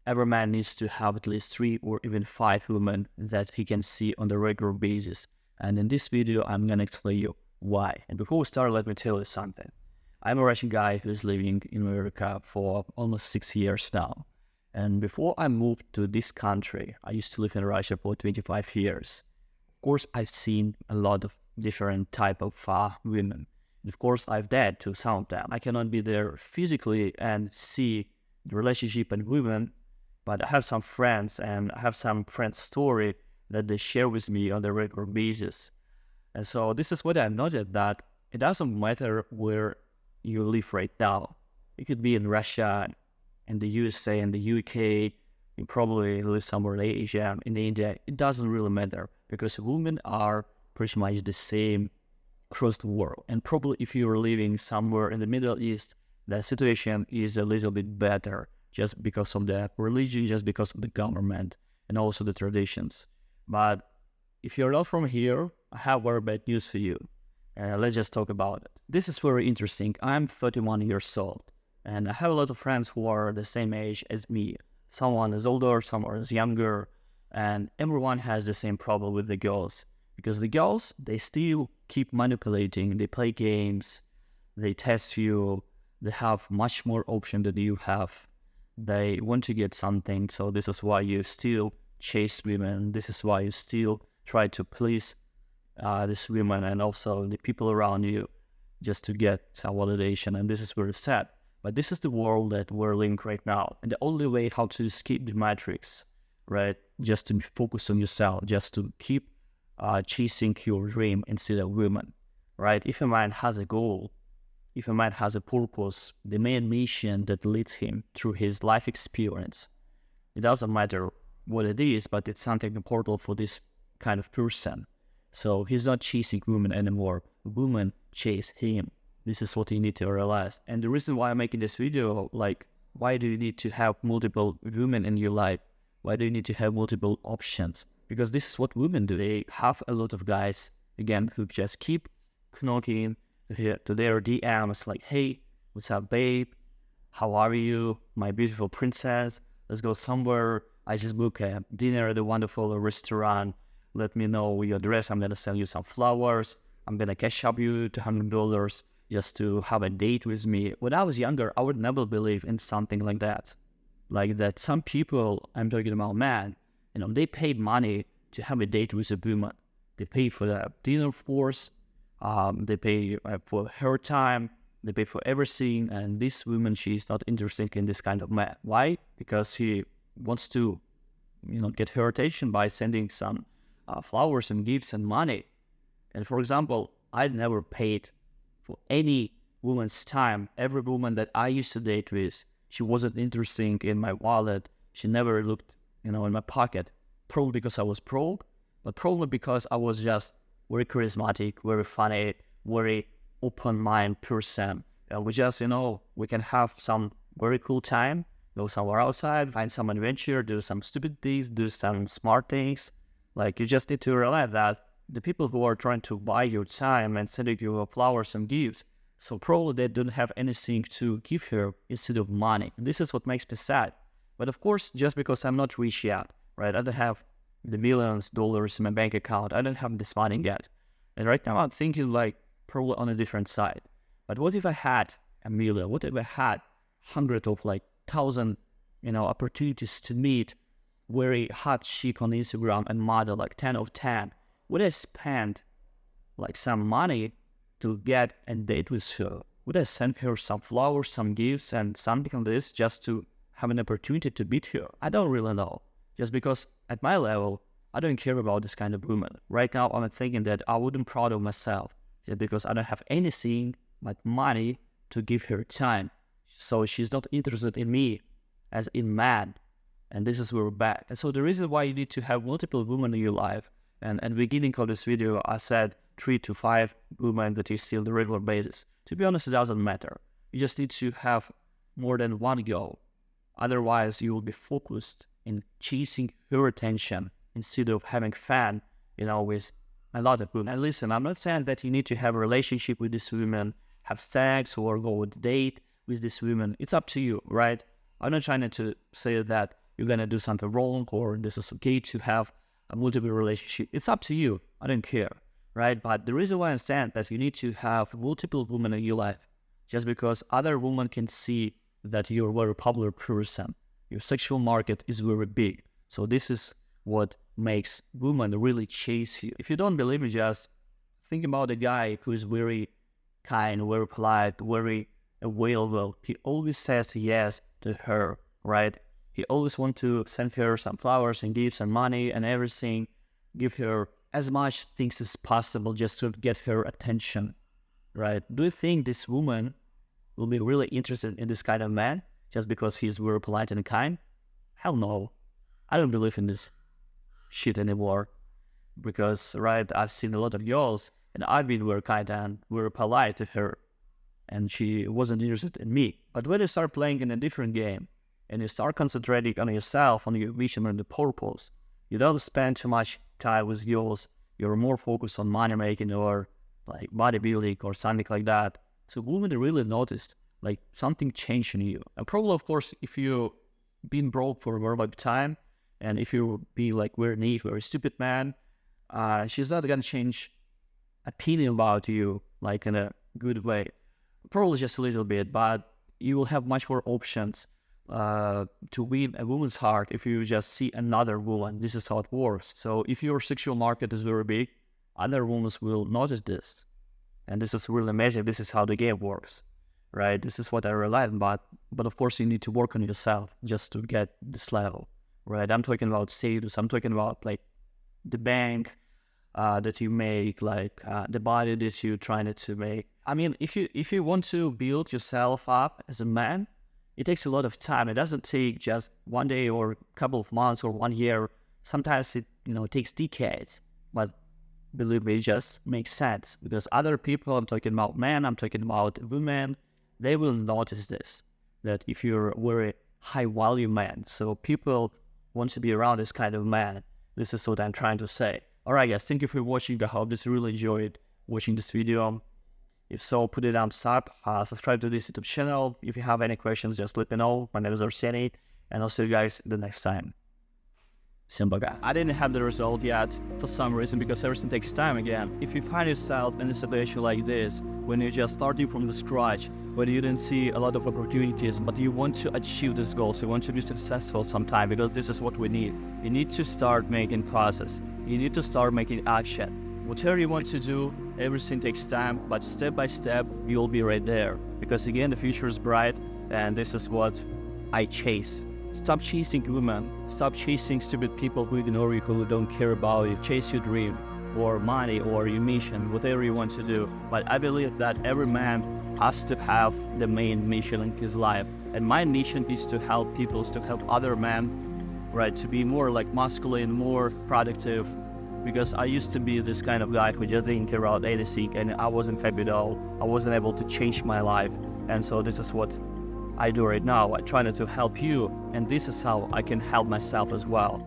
every man needs to have at least 3 or even 5 women that he can see on the regular basis. And in this video, I'm gonna explain you why. And before we start, let me tell you something. I'm a Russian guy who's living in America for almost 6 years now. And before I moved to this country, I used to live in Russia for 25 years. Of course, I've seen a lot of different type of women. And of course, I've dated to some of them. I cannot be there physically and see the relationship and women, but I have some friends and I have some friends' story that they share with me on a regular basis. And so this is what I noted, that it doesn't matter where you live right now. You could be in Russia, in the USA, in the UK, you probably live somewhere in Asia, in India. It doesn't really matter because women are pretty much the same across the world. And probably if you're living somewhere in the Middle East, the situation is a little bit better just because of the religion, just because of the government, and also the traditions. But if you're not from here, I have very bad news for you. Let's just talk about it. This is very interesting. I'm 31 years old, and I have a lot of friends who are the same age as me. Someone is older, someone is younger, and everyone has the same problem with the girls. Because the girls, they still keep manipulating, they play games, they test you, they have much more option than you have. They want to get something, so this is why you still chase women, this is why you still try to please these women and also the people around you just to get some validation, and this is very sad. But this is the world that we're living right now, and the only way how to escape the matrix, right, just to focus on yourself, just to keep chasing your dream instead of women, right? If a man has a goal, if a man has a purpose, the main mission that leads him through his life experience, it doesn't matter what it is, but it's something important for this kind of person. So he's not chasing women anymore. Women chase him. This is what you need to realize. And the reason why I'm making this video, like, why do you need to have multiple women in your life? Why do you need to have multiple options? Because this is what women do. They have a lot of guys, again, who just keep knocking to their DMs like, hey, what's up, babe? How are you? My beautiful princess. Let's go somewhere. I just booked a dinner at a wonderful restaurant. Let me know your address. I'm going to send you some flowers. I'm going to cash up you $200 just to have a date with me. When I was younger, I would never believe in something like that. Like that some people, I'm talking about men, they pay money to have a date with a woman. They pay for the dinner, of course. They pay for her time. They pay for everything. And this woman, she's not interested in this kind of man. Why? Because he wants to, get her attention by sending some flowers and gifts and money. And for example, I never paid for any woman's time. Every woman that I used to date with, she wasn't interested in my wallet. She never looked in my pocket, probably because I was broke, but probably because I was just very charismatic, very funny, very open-minded person. And we just, we can have some very cool time, go somewhere outside, find some adventure, do some stupid things, do some smart things. Like, you just need to realize that the people who are trying to buy your time and sending you flowers and gifts, so probably they don't have anything to give her instead of money. And this is what makes me sad. But of course, just because I'm not rich yet, right? I don't have the millions of dollars in my bank account. I don't have this money yet. And right now I'm thinking like probably on a different side. But what if I had a million? What if I had hundreds of thousand, opportunities to meet very hot chick on Instagram and model like 10 of 10? Would I spend some money to get a date with her? Would I send her some flowers, some gifts, and something like this just to have an opportunity to meet her? I don't really know. Just because at my level, I don't care about this kind of woman. Right now, I'm thinking that I wouldn't be proud of myself just because I don't have anything but money to give her time. So she's not interested in me as in man. And this is where we're back. And so the reason why you need to have multiple women in your life, and at the beginning of this video, I said 3 to 5 women that you see on the regular basis. To be honest, it doesn't matter. You just need to have more than one girl. Otherwise, you will be focused in chasing her attention instead of having fun, with a lot of women. And listen, I'm not saying that you need to have a relationship with this woman, have sex, or go on a date with this woman. It's up to you, right? I'm not trying to say that you're gonna do something wrong, or this is okay to have a multiple relationship. It's up to you. I don't care, right? But the reason why I'm saying that you need to have multiple women in your life, just because other women can see that you're a very popular person. Your sexual market is very big. So this is what makes women really chase you. If you don't believe me, just think about a guy who is very kind, very polite, very available. He always says yes to her, right? He always wants to send her some flowers and gifts and money and everything, give her as much things as possible just to get her attention, right? Do you think this woman will be really interested in this kind of man just because he's very polite and kind? Hell no. I don't believe in this shit anymore. Because, right, I've seen a lot of girls and I've been very kind and very polite to her, and she wasn't interested in me. But when you start playing in a different game and you start concentrating on yourself, on your vision and the purpose, you don't spend too much time with girls. You're more focused on money making or like bodybuilding or something like that. So women really noticed like something changed in you. And probably, of course, if you've been broke for a very long time and if you be like very naive, very stupid man, she's not gonna change opinion about you like in a good way. Probably just a little bit, but you will have much more options to win a woman's heart if you just see another woman. This is how it works. So if your sexual market is very big, other women will notice this. And this is really amazing. This is how the game works, right? This is what I realized, but of course you need to work on yourself just to get this level, right? I'm talking about status. I'm talking about like the bank that you make, like the body that you're trying to make. I mean, if you want to build yourself up as a man, it takes a lot of time. It doesn't take just one day or a couple of months or 1 year. Sometimes it takes decades. But believe me, it just makes sense because other people, I'm talking about men, I'm talking about women, they will notice this, that if you're a very high value man, so people want to be around this kind of man. This is what I'm trying to say. All right, guys, thank you for watching. I hope that you really enjoyed watching this video. If so, put it thumbs up, subscribe to this YouTube channel. If you have any questions, just let me know. My name is Arseny, and I'll see you guys the next time. Всем пока. I didn't have the result yet for some reason because everything takes time again. If you find yourself in a situation like this, when you're just starting from the scratch, when you didn't see a lot of opportunities, but you want to achieve this goal, so you want to be successful sometime, because this is what we need. You need to start making process. You need to start making action. Whatever you want to do, everything takes time, but step by step, you'll be right there. Because again, the future is bright, and this is what I chase. Stop chasing women. Stop chasing stupid people who ignore you, who don't care about you. Chase your dream, or money, or your mission, whatever you want to do. But I believe that every man has to have the main mission in his life. And my mission is to help people, to help other men, right, to be more like masculine, more productive. Because I used to be this kind of guy who just didn't care about anything, and I wasn't happy at all. I wasn't able to change my life. And so this is what I do right now. I try to help you, and this is how I can help myself as well.